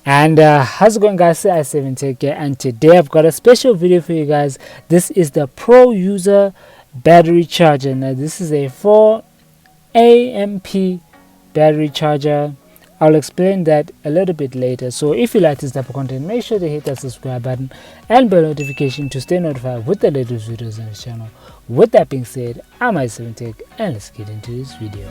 And how's it going, guys? I7 Tech here, and today I've got a special video for you guys. This is the Pro User battery charger. Now this is a 4 AMP battery charger. I'll explain that a little bit later. So if you like this type of content, make sure to hit that subscribe button and bell notification to stay notified with the latest videos on the channel. With that being said, I'm i7 Tech, and let's get into this video.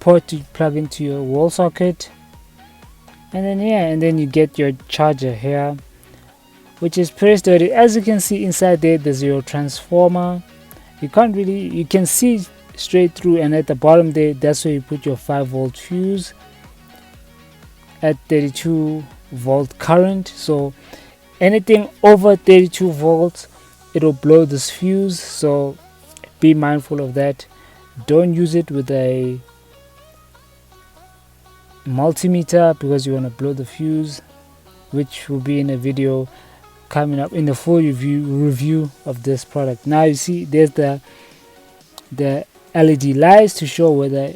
port to plug into your wall socket, and then and then you get your charger here, which is pretty sturdy. As you can see inside there's your transformer. You can see straight through, and at the bottom that's where you put your 5-volt fuse at 32-volt current. So anything over 32 volts, it'll blow this fuse, so be mindful of that. Don't use it with a multimeter because you want to blow the fuse, which will be in a video coming up in the full review of this product. Now you see there's the LED lights to show whether